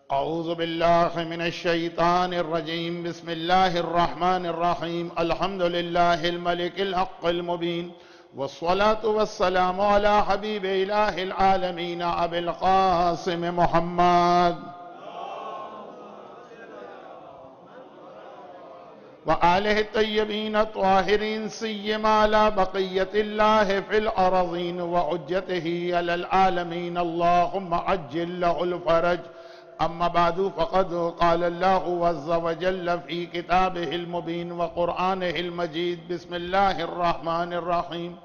أعوذ بالله من الشيطان الرجيم بسم الله الرحمن الرحيم الحمد لله الملك الحق المبين والصلاة والسلام على حبيب إله العالمين أبي القاسم محمد وآله الطيبين الطاهرين سيما على بقية الله في الأرضين وحجته على العالمين اللهم عجل له الفرج. أما بعد فقد قال الله عز وجل في كتابه المبين وقرآنه المجيد بسم الله الرحمن الرحيم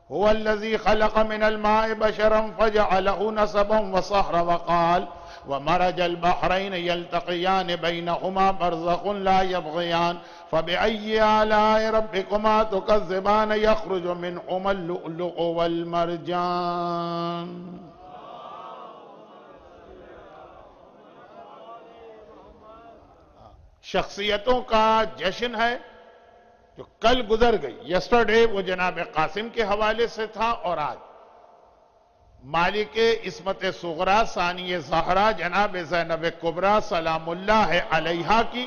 هو الذي خلق من الماء بشرا فجعله نسبا وصهرا وقال ومرج البحرين يلتقيان بينهما برزخ لا يبغيان فبأي آلاء ربكما تكذبان يخرج منهما اللؤلؤ والمرجان. شخصیتوں کا جشن ہے جو کل گزر گئی. یسٹرڈے وہ جناب قاسم کے حوالے سے تھا اور آج مالک عصمت صغرا ثانی زہرا جناب زینب کبریٰ سلام اللہ علیہا کی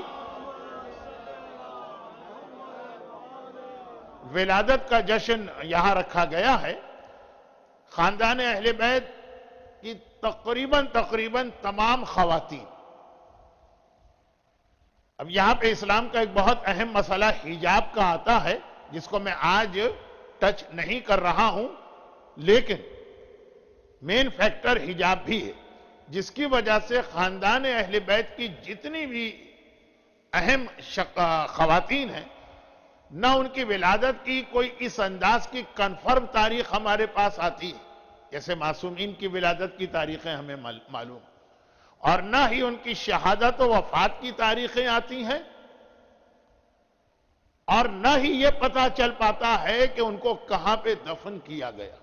ولادت کا جشن یہاں رکھا گیا ہے. خاندان اہل بیت کی تقریباً تمام خواتین. اب یہاں پہ اسلام کا ایک بہت اہم مسئلہ حجاب کا آتا ہے جس کو میں آج ٹچ نہیں کر رہا ہوں، لیکن مین فیکٹر حجاب بھی ہے جس کی وجہ سے خاندان اہل بیت کی جتنی بھی اہم خواتین ہیں نہ ان کی ولادت کی کوئی اس انداز کی کنفرم تاریخ ہمارے پاس آتی ہے جیسے معصومین کی ولادت کی تاریخیں ہمیں معلوم، اور نہ ہی ان کی شہادت و وفات کی تاریخیں آتی ہیں، اور نہ ہی یہ پتہ چل پاتا ہے کہ ان کو کہاں پہ دفن کیا گیا.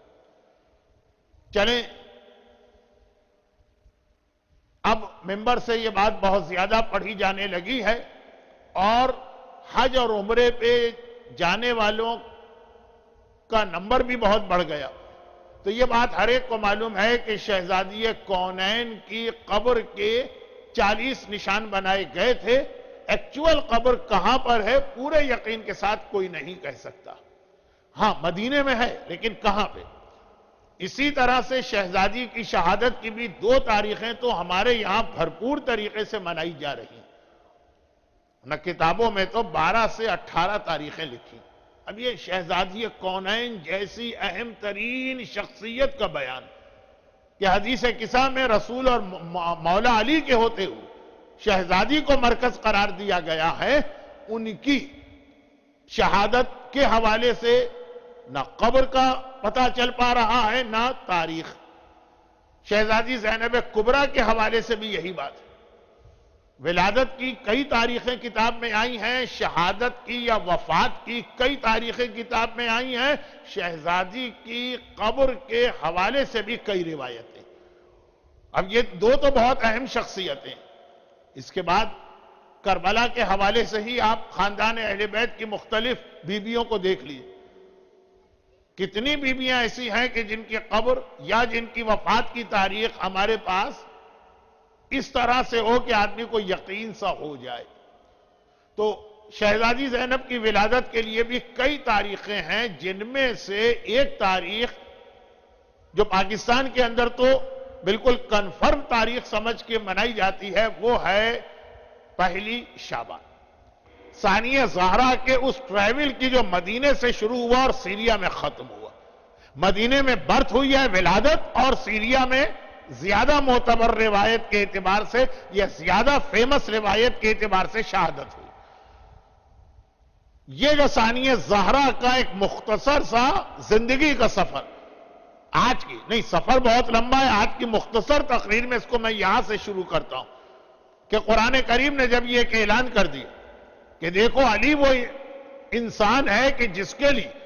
چلیں اب ممبر سے یہ بات بہت زیادہ پڑھی جانے لگی ہے اور حج اور عمرے پہ جانے والوں کا نمبر بھی بہت بڑھ گیا. تو یہ بات ہر ایک کو معلوم ہے کہ شہزادی کونین کی قبر کے 40 نشان بنائے گئے تھے. ایکچول قبر کہاں پر ہے پورے یقین کے ساتھ کوئی نہیں کہہ سکتا. ہاں مدینے میں ہے لیکن کہاں پہ. اسی طرح سے شہزادی کی شہادت کی بھی 2 تاریخیں تو ہمارے یہاں بھرپور طریقے سے منائی جا رہی ہیں. نہ کتابوں میں تو 12 سے 18 تاریخیں لکھی. اب یہ شہزادی کونین جیسی اہم ترین شخصیت کا بیان کہ حدیث قصہ میں رسول اور مولا علی کے ہوتے ہوئے شہزادی کو مرکز قرار دیا گیا ہے، ان کی شہادت کے حوالے سے نہ قبر کا پتہ چل پا رہا ہے نہ تاریخ. شہزادی زینب کبریٰ کے حوالے سے بھی یہی بات ہے. ولادت کی کئی تاریخیں کتاب میں آئی ہیں، شہادت کی یا وفات کی کئی تاریخیں کتاب میں آئی ہیں، شہزادی کی قبر کے حوالے سے بھی کئی روایتیں. اب یہ 2 تو بہت اہم شخصیتیں. اس کے بعد کربلا کے حوالے سے ہی آپ خاندان اہل بیت کی مختلف بیویوں کو دیکھ لیجیے. کتنی بیویاں ایسی ہیں کہ جن کی قبر یا جن کی وفات کی تاریخ ہمارے پاس اس طرح سے ہو کہ آدمی کو یقین سا ہو جائے. تو شہزادی زینب کی ولادت کے لیے بھی کئی تاریخیں ہیں، جن میں سے ایک تاریخ جو پاکستان کے اندر تو بالکل کنفرم تاریخ سمجھ کے منائی جاتی ہے وہ ہے 1 شعبان. ثانیہ زہرا کے اس ٹریول کی جو مدینے سے شروع ہوا اور سیریا میں ختم ہوا. مدینے میں برتھ ہوئی ہے ولادت اور سیریا میں زیادہ معتبر روایت کے اعتبار سے یا زیادہ فیمس روایت کے اعتبار سے شہادت ہوئی. یہ جو ثانیہ زہرا کا ایک مختصر سا زندگی کا سفر، آج کی نہیں سفر بہت لمبا ہے، آج کی مختصر تقریر میں اس کو میں یہاں سے شروع کرتا ہوں کہ قرآن کریم نے جب یہ ایک اعلان کر دیا کہ دیکھو علی وہ انسان ہے کہ جس کے لیے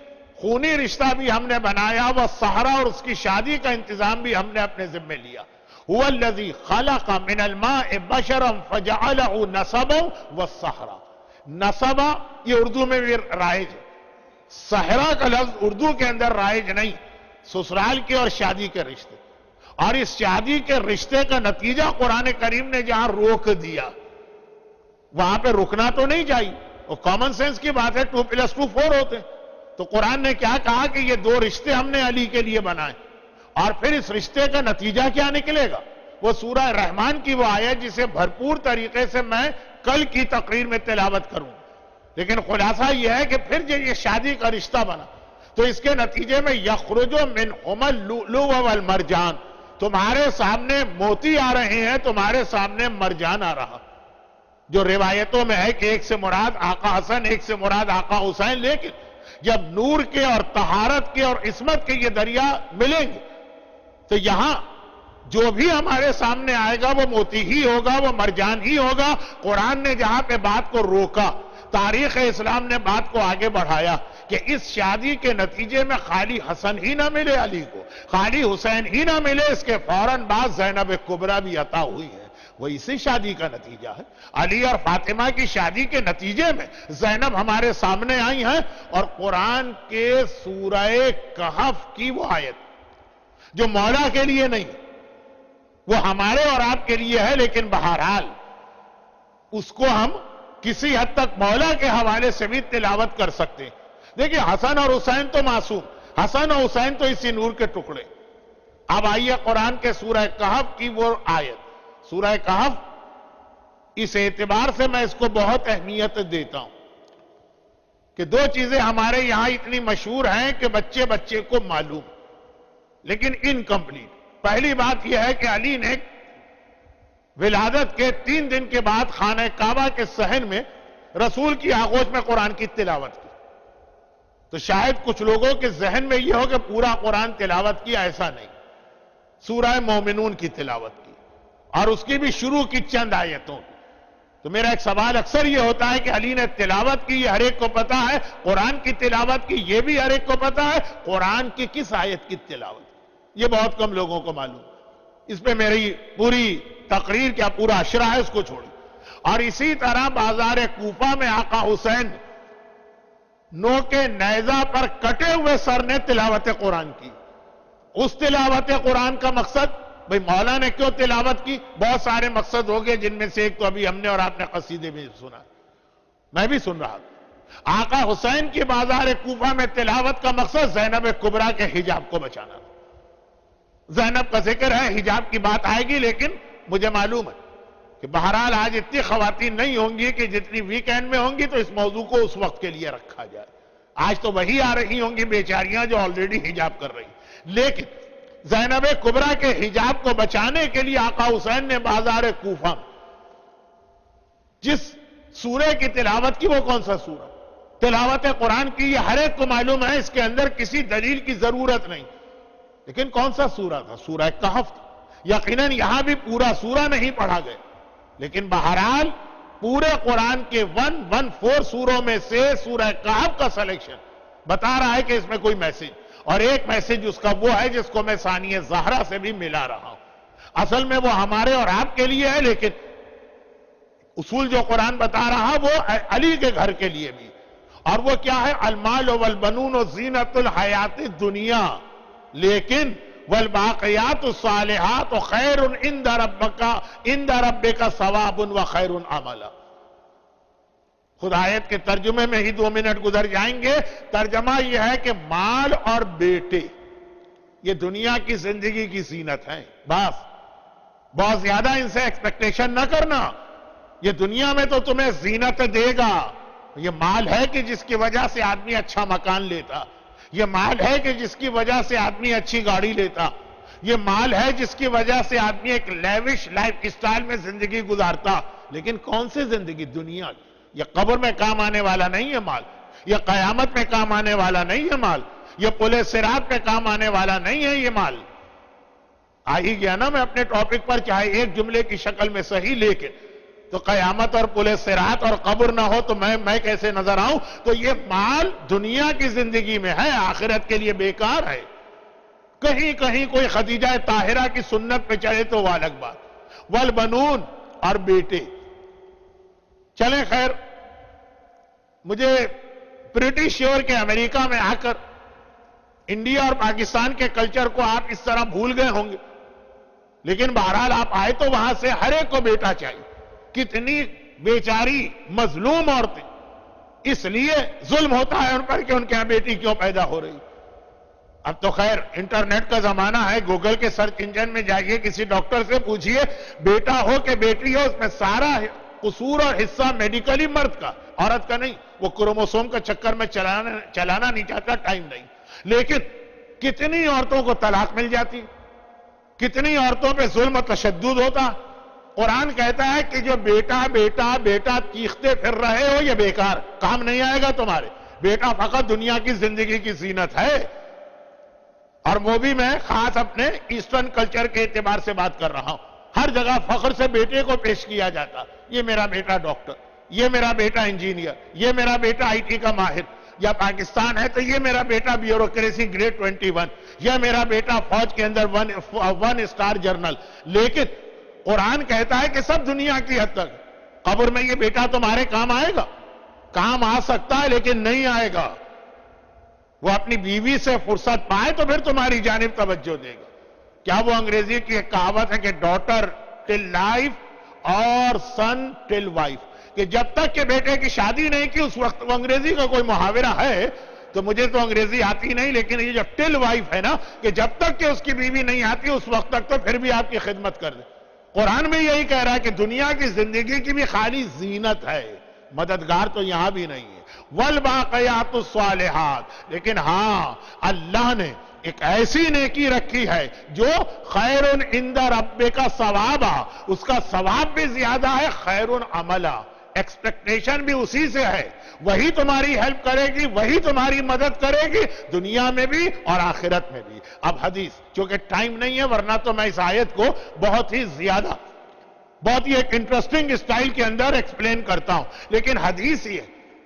خونی رشتہ بھی ہم نے بنایا، وہ سہرا اور اس کی شادی کا انتظام بھی ہم نے اپنے ذمہ لیا. هو الذی خلق من الماء بشرا فجعله نسبا وصہرا. نسبا یہ اردو میں بھی رائج ہے، سہرا کا لفظ اردو کے اندر رائج نہیں، سسرال کے اور شادی کے رشتے. اور اس شادی کے رشتے کا نتیجہ قرآن کریم نے جہاں روک دیا وہاں پہ رکنا تو نہیں چاہیے. وہ کامن سینس کی بات ہے, 2+2 4 ہوتے ہیں. تو قرآن نے کیا کہا کہ یہ 2 رشتے ہم نے علی کے لیے بنائے, اور پھر اس رشتے کا نتیجہ کیا نکلے گا. وہ سورہ رحمان کی وہ آیت جسے بھرپور طریقے سے میں کل کی تقریر میں تلاوت کروں, لیکن خلاصہ یہ ہے کہ پھر جو یہ شادی کا رشتہ بنا تو اس کے نتیجے میں یخرج منہما اللؤلؤ والمرجان, تمہارے سامنے موتی آ رہے ہیں, تمہارے سامنے مرجان آ رہا. جو روایتوں میں ہے کہ ایک سے مراد آقا حسن, ایک سے مراد آقا حسین, لیکن جب نور کے اور طہارت کے اور عصمت کے یہ دریا ملیں گے تو یہاں جو بھی ہمارے سامنے آئے گا وہ موتی ہی ہوگا, وہ مرجان ہی ہوگا. قرآن نے جہاں پہ بات کو روکا, تاریخ اسلام نے بات کو آگے بڑھایا کہ اس شادی کے نتیجے میں خالی حسن ہی نہ ملے علی کو, خالی حسین ہی نہ ملے, اس کے فوراً بعد زینب کبریٰ بھی عطا ہوئی ہے. وہ اسی شادی کا نتیجہ ہے. علی اور فاطمہ کی شادی کے نتیجے میں زینب ہمارے سامنے آئی ہیں, اور قرآن کے سورہ کہف کی وہ آیت جو مولا کے لیے نہیں, وہ ہمارے اور آپ کے لیے ہے, لیکن بہرحال اس کو ہم کسی حد تک مولا کے حوالے سے بھی تلاوت کر سکتے ہیں. دیکھیں حسن اور حسین تو معصوم, حسن اور حسین تو اسی نور کے ٹکڑے. اب آئیے قرآن کے سورہ کہف کی وہ آیت. سورہ کہف اس اعتبار سے میں اس کو بہت اہمیت دیتا ہوں کہ 2 چیزیں ہمارے یہاں اتنی مشہور ہیں کہ بچے بچے کو معلوم, لیکن انکمپلیٹ. پہلی بات یہ ہے کہ علی نے ولادت کے 3 دن کے بعد خانہ کعبہ کے صحن میں رسول کی آغوش میں قرآن کی تلاوت کی. تو شاید کچھ لوگوں کے ذہن میں یہ ہو کہ پورا قرآن تلاوت کیا, ایسا نہیں. سورہ مومنون کی تلاوت کی, اور اس کی بھی شروع کی چند آیتوں کی. تو میرا ایک سوال اکثر یہ ہوتا ہے کہ علی نے تلاوت کی, یہ ہر ایک کو پتا ہے. قرآن کی تلاوت کی, یہ بھی ہر ایک کو پتا ہے. قرآن کی کس آیت کی تلاوت, یہ بہت کم لوگوں کو معلوم. اس پہ میری پوری تقریر کیا پورا اشرا ہے, اس کو چھوڑی. اور اسی طرح بازار کوفہ میں آقا حسین نو کے نیزہ پر کٹے ہوئے سر نے تلاوت قرآن کی. اس تلاوت قرآن کا مقصد, بھئی مولا نے کیوں تلاوت کی؟ بہت سارے مقصد ہو گئے, جن میں سے ایک تو ابھی ہم نے اور آپ نے قصیدے میں سنا, میں بھی سن رہا تھا. آقا حسین کی بازار کوفہ میں تلاوت کا مقصد زینب کبریٰ کے حجاب کو بچانا تھا. زینب کا ذکر ہے, حجاب کی بات آئے گی, لیکن مجھے معلوم ہے کہ بہرحال آج اتنی خواتین نہیں ہوں گی کہ جتنی ویکینڈ میں ہوں گی, تو اس موضوع کو اس وقت کے لیے رکھا جائے. آج تو وہی آ رہی ہوں گی بیچاریاں جو آلریڈی حجاب کر رہی. لیکن زینب کبریٰ کے حجاب کو بچانے کے لیے آقا حسین نے بازار کوفہ جس سورہ کی تلاوت کی, وہ کون سا سورہ؟ تلاوت قرآن کی. یہ ہر ایک کو معلوم ہے, اس کے اندر کسی دلیل کی ضرورت نہیں. لیکن کون سا سورہ تھا؟ سورہ کہف. یقیناً یہاں بھی پورا سورہ نہیں پڑھا گیا, لیکن بہرحال پورے قرآن کے 114 سوروں میں سے سورہ کہف کا سلیکشن بتا رہا ہے کہ اس میں کوئی میسج, اور ایک میسج اس کا وہ ہے جس کو میں ثانیہ زہرا سے بھی ملا رہا ہوں. اصل میں وہ ہمارے اور آپ کے لیے ہے, لیکن اصول جو قرآن بتا رہا وہ علی کے گھر کے لیے بھی. اور وہ کیا ہے؟ المال والبنون زینت الحیات الدنیا, لیکن والباقیات الصالحات خیر عند ربک ثواب وخیر عملا. خود آیت کے ترجمے میں ہی 2 منٹ گزر جائیں گے. ترجمہ یہ ہے کہ مال اور بیٹے یہ دنیا کی زندگی کی زینت ہیں. بس بہت زیادہ ان سے ایکسپیکٹیشن نہ کرنا. یہ دنیا میں تو تمہیں زینت دے گا. یہ مال ہے کہ جس کی وجہ سے آدمی اچھا مکان لیتا, یہ مال ہے کہ جس کی وجہ سے آدمی اچھی گاڑی لیتا, یہ مال ہے جس کی وجہ سے آدمی ایک لیوش لائف اسٹائل میں زندگی گزارتا. لیکن کون سی زندگی؟ دنیا کی. یہ قبر میں کام آنے والا نہیں ہے مال, یہ قیامت میں کام آنے والا نہیں ہے مال, یہ پل صراط میں کام آنے والا نہیں ہے یہ مال. آ ہی گیا نا میں اپنے ٹاپک پر, چاہے ایک جملے کی شکل میں صحیح, لیکن تو قیامت اور پل صراط اور قبر نہ ہو تو میں کیسے نظر آؤں؟ تو یہ مال دنیا کی زندگی میں ہے, آخرت کے لیے بیکار ہے. کہیں کہیں کوئی خدیجہ طاہرہ کی سنت پہ چڑھے تو وہ الگ بات. والبنون اور بیٹے. چلیں خیر, مجھے پریٹی شیور کہ امریکہ میں آ کر انڈیا اور پاکستان کے کلچر کو آپ اس طرح بھول گئے ہوں گے. لیکن بہرحال آپ آئے تو وہاں سے ہر ایک کو بیٹا چاہیے. کتنی بیچاری مظلوم عورتیں اس لیے ظلم ہوتا ہے ان پر کہ ان کے یہاں بیٹی کیوں پیدا ہو رہی. اب تو خیر انٹرنیٹ کا زمانہ ہے, گوگل کے سرچ انجن میں جائیے, کسی ڈاکٹر سے پوچھئے بیٹا ہو کہ بیٹی ہو, اس میں سارا قصور اور حصہ میڈیکلی مرد کا, عورت کا نہیں. وہ کروموسوم کا چکر میں چلانا نہیں چاہتا, ٹائم نہیں. لیکن کتنی عورتوں کو طلاق مل جاتی, کتنی عورتوں پہ ظلم و تشدد ہوتا. قرآن کہتا ہے کہ جو بیٹا بیٹا بیٹا چیختے پھر رہے ہو یہ بیکار, کام نہیں آئے گا تمہارے. بیٹا فقط دنیا کی زندگی کی زینت ہے. اور وہ بھی میں خاص اپنے ایسٹرن کلچر کے اعتبار سے بات کر رہا ہوں. ہر جگہ فخر سے بیٹے کو پیش کیا جاتا, یہ میرا بیٹا ڈاکٹر, یہ میرا بیٹا انجینئر, یہ میرا بیٹا آئی ٹی کا ماہر. یا پاکستان ہے تو یہ میرا بیٹا بیوروکریسی گریڈ 21, یہ میرا بیٹا فوج کے اندر 1 اسٹار جرنل. لیکن قرآن کہتا ہے کہ سب دنیا کی حد تک قبر میں یہ بیٹا تمہارے کام آئے گا. کام آ سکتا ہے لیکن نہیں آئے گا. وہ اپنی بیوی سے فرصت پائے تو پھر تمہاری جانب توجہ دے گا. کیا وہ انگریزی کی ایک کہاوت ہے کہ ڈاٹر ٹل لائف اور سن ٹل وائف, کہ جب تک کہ بیٹے کی شادی نہیں کی اس وقت. وہ انگریزی کا کوئی محاورہ ہے تو مجھے تو انگریزی آتی نہیں, لیکن یہ جو ٹل وائف ہے نا, کہ جب تک کہ اس کی بیوی نہیں آتی اس وقت تک تو پھر بھی آپ کی خدمت کر دے. قرآن میں یہی کہہ رہا ہے کہ دنیا کی زندگی کی بھی خالی زینت ہے, مددگار تو یہاں بھی نہیں ہے. والباقیات الصالحات, لیکن ہاں اللہ نے ایک ایسی نیکی رکھی ہے جو خیر عند ربک ثوابا, اس کا ثواب بھی زیادہ ہے, خیر عملا, ایکسپیکٹیشن بھی اسی سے ہے. وہی تمہاری ہیلپ کرے گی, وہی تمہاری مدد کرے گی دنیا میں بھی اور آخرت میں بھی. اب حدیث, چونکہ ٹائم نہیں ہے ورنہ تو میں اس آیت کو بہت ہی زیادہ, بہت ہی ایک انٹرسٹنگ اسٹائل کے اندر ایکسپلین کرتا ہوں. لیکن حدیث یہ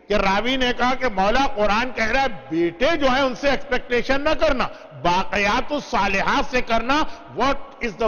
کہ راوی نے کہا کہ مولا قرآن کہہ رہا ہے بیٹے جو ہیں ان سے ایکسپیکٹیشن نہ کرنا, باقیات الصالحات سے کرنا. واٹ از دا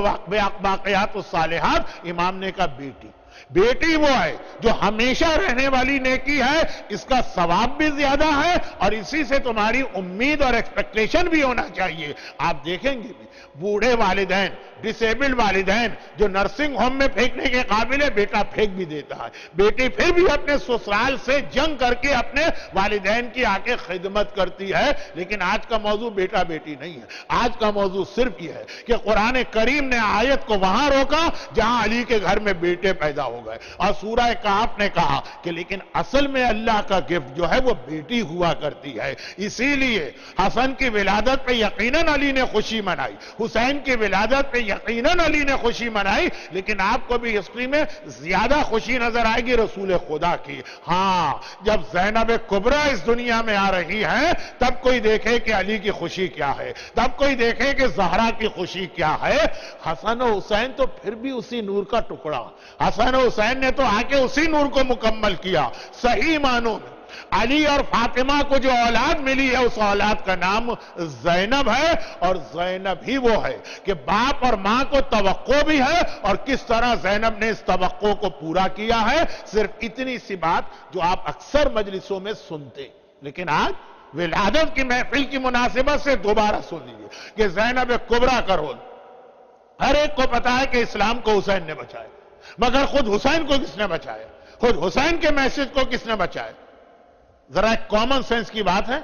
باقیات الصالحات؟ امام نے کہا بیٹی. بیٹی وہ ہے جو ہمیشہ رہنے والی نیکی ہے, اس کا ثواب بھی زیادہ ہے اور اسی سے تمہاری امید اور ایکسپیکٹیشن بھی ہونا چاہیے. آپ دیکھیں گے بوڑھے والدین, ڈسیبلڈ والدین جو نرسنگ ہوم میں پھینکنے کے قابل ہے, بیٹا پھینک بھی دیتا ہے, بیٹی پھر بھی اپنے سسرال سے جنگ کر کے اپنے والدین کی آ کے خدمت کرتی ہے. لیکن آج کا موضوع بیٹا بیٹی نہیں ہے, آج کا موضوع صرف یہ ہے کہ قرآن کریم نے آیت کو وہاں روکا جہاں علی کے گھر میں بیٹے پیدا ہو گئے, اور سورہ کہف نے کہا کہ لیکن اصل میں اللہ کا گفٹ جو ہے وہ بیٹی ہوا کرتی ہے. اسی لیے حسن کی ولادت پہ یقیناً علی نے خوشی منائی, حسین کی ولادت پہ یقیناً علی نے خوشی منائی, لیکن آپ کو بھی ہسٹری میں زیادہ خوشی نظر آئے گی رسول خدا کی. ہاں, جب زینب کبریٰ اس دنیا میں آ رہی ہیں تب کوئی دیکھے کہ علی کی خوشی کیا ہے, تب کوئی دیکھے کہ زہرا کی خوشی کیا ہے. حسن و حسین تو پھر بھی اسی نور کا ٹکڑا, حسن و حسین نے تو آ کے اسی نور کو مکمل کیا. صحیح معنوں میں علی اور فاطمہ کو جو اولاد ملی ہے اس اولاد کا نام زینب ہے, اور زینب ہی وہ ہے کہ باپ اور ماں کو توقع بھی ہے, اور کس طرح زینب نے اس توقع کو پورا کیا ہے. صرف اتنی سی بات جو آپ اکثر مجلسوں میں سنتے, لیکن آج ولادت کی محفل کی مناسبت سے دوبارہ سن لیجیے کہ زینب کبریٰ کا رول ہر ایک کو پتا ہے کہ اسلام کو حسین نے بچایا, مگر خود حسین کو کس نے بچایا, خود حسین کے میسج کو کس نے بچایا. ذرا ایک کامن سینس کی بات ہے,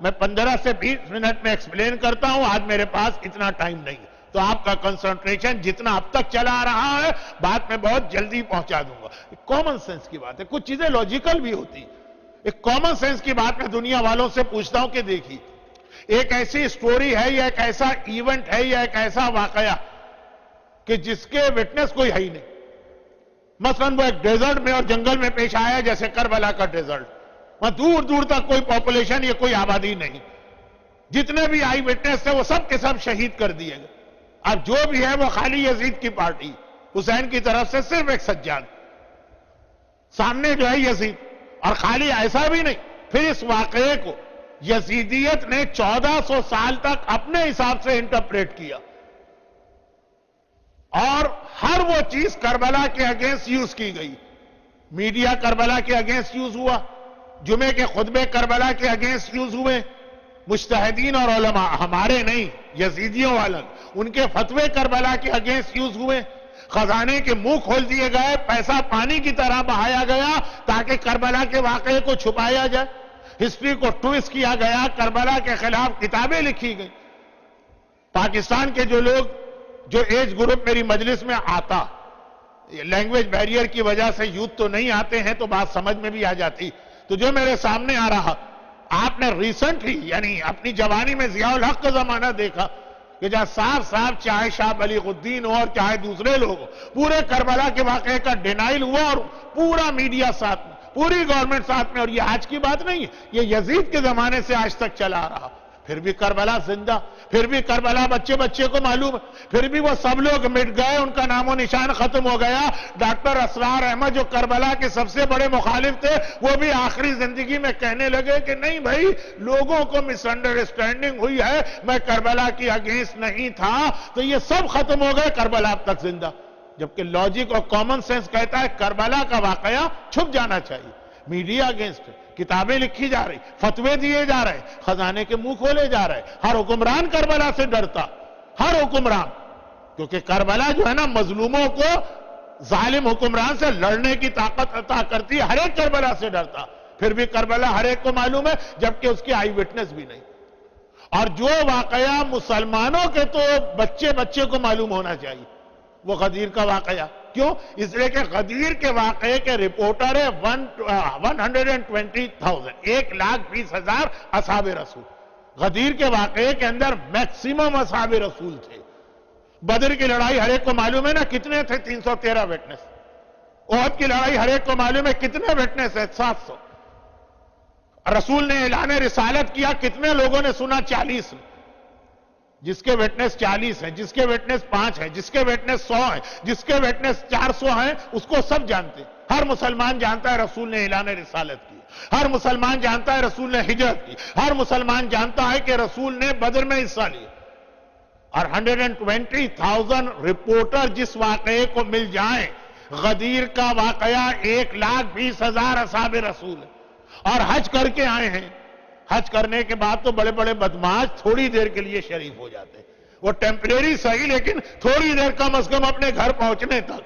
میں 15 سے 20 منٹ میں ایکسپلین کرتا ہوں, آج میرے پاس اتنا ٹائم نہیں ہے, تو آپ کا کنسنٹریشن جتنا اب تک چلا آ رہا ہے بات میں بہت جلدی پہنچا دوں گا. کامن سینس کی بات ہے, کچھ چیزیں لاجیکل بھی ہوتی. ایک کامن سینس کی بات میں دنیا والوں سے پوچھتا ہوں کہ دیکھیے, ایک ایسی سٹوری ہے یا ایک ایسا ایونٹ ہے یا ایک ایسا واقعہ کہ جس کے وٹنس کوئی ہے ہی نہیں. مثلا وہ ایک ڈیزرٹ میں اور جنگل میں پیش آیا, جیسے کربلا کا ڈیزرٹ, وہاں دور دور تک کوئی پاپولیشن یا کوئی آبادی نہیں, جتنے بھی آئی وٹنس تھے وہ سب کے سب شہید کر دیے گئے. اب جو بھی ہے وہ خالی یزید کی پارٹی, حسین کی طرف سے صرف ایک سجاد, سامنے جو ہے یزید. اور خالی ایسا بھی نہیں, پھر اس واقعے کو یزیدیت نے 1400 سال تک اپنے حساب سے انٹرپریٹ کیا, اور ہر وہ چیز کربلا کے اگینسٹ یوز کی گئی. میڈیا کربلا کے اگینسٹ یوز ہوا, جمعے کے خطبے کربلا کے اگینسٹ یوز ہوئے, مجتہدین اور علماء، ہمارے نہیں، یزیدیوں والا، ان کے فتوے کربلا کے اگینسٹ یوز ہوئے، خزانے کے منہ کھول دیے گئے، پیسہ پانی کی طرح بہایا گیا تاکہ کربلا کے واقعے کو چھپایا جائے، ہسٹری کو ٹویسٹ کیا گیا، کربلا کے خلاف کتابیں لکھی گئی۔ پاکستان کے جو لوگ، جو ایج گروپ میری مجلس میں آتا، لینگویج بیریئر کی وجہ سے یوتھ تو نہیں آتے ہیں تو بات سمجھ میں بھی آ جاتی، تو جو میرے سامنے آ رہا، آپ نے ریسنٹلی یعنی اپنی جوانی میں ضیاء الحق کا زمانہ دیکھا کہ جہاں صاف صاف چاہے شاہ بلیغ الدین ہو اور چاہے دوسرے لوگ ہو، پورے کربلا کے واقعے کا ڈینائل ہوا اور پورا میڈیا ساتھ میں، پوری گورنمنٹ ساتھ میں، اور یہ آج کی بات نہیں ہے، یہ یزید کے زمانے سے آج تک چلا آ رہا، پھر بھی کربلا زندہ، پھر بھی کربلا بچے بچے کو معلوم ہے، پھر بھی وہ سب لوگ مٹ گئے، ان کا نام و نشان ختم ہو گیا۔ ڈاکٹر اسرار احمد جو کربلا کے سب سے بڑے مخالف تھے، وہ بھی آخری زندگی میں کہنے لگے کہ نہیں بھائی، لوگوں کو مس انڈرسٹینڈنگ ہوئی ہے، میں کربلا کی اگینسٹ نہیں تھا، تو یہ سب ختم ہو گئے، کربلا اب تک زندہ۔ جبکہ لاجک اور کامن سینس کہتا ہے کربلا کا واقعہ چھپ جانا چاہیے، میڈیا اگینسٹ ہے، کتابیں لکھی جا رہی، فتوے دیے جا رہے، خزانے کے منہ کھولے جا رہے، ہر حکمران کربلا سے ڈرتا، ہر حکمران، کیونکہ کربلا جو ہے نا مظلوموں کو ظالم حکمران سے لڑنے کی طاقت عطا کرتی ہے، ہر ایک کربلا سے ڈرتا، پھر بھی کربلا ہر ایک کو معلوم ہے، جبکہ اس کی آئی وٹنس بھی نہیں۔ اور جو واقعہ مسلمانوں کے تو بچے بچے کو معلوم ہونا چاہیے، وہ غدیر کا واقعہ، کیوں؟ اس لیے کہ غدیر کے واقعے کے رپورٹر ہے 120,000، 1,20,000 اصحاب رسول۔ غدیر کے واقعے کے اندر میکسیمم اصحاب رسول تھے۔ بدر کی لڑائی ہر ایک کو معلوم ہے نا کتنے تھے؟ 313 وٹنس۔ احد کی لڑائی ہر ایک کو معلوم ہے کتنے وٹنس ہے؟ 700۔ رسول نے اعلان رسالت کیا، کتنے لوگوں نے سنا؟ 40 نے۔ جس کے وٹنس 40 ہیں، جس کے وٹنس 5 ہیں، جس کے وٹنس 100 ہیں، جس کے وٹنس 400 ہیں، اس کو سب جانتے ہیں۔ ہر مسلمان جانتا ہے رسول نے اعلان رسالت کی، ہر مسلمان جانتا ہے رسول نے ہجرت کی، ہر مسلمان جانتا ہے کہ رسول نے بدر میں حصہ لیا۔ اور 120,000 رپورٹر جس واقعے کو مل جائیں، غدیر کا واقعہ 1,20,000 اصحاب رسول ہے، اور حج کر کے آئے ہیں۔ حج کرنے کے بعد تو بڑے بڑے بدماش تھوڑی دیر کے لیے شریف ہو جاتے ہیں، وہ ٹیمپریری صحیح لیکن تھوڑی دیر کم از کم اپنے گھر پہنچنے تک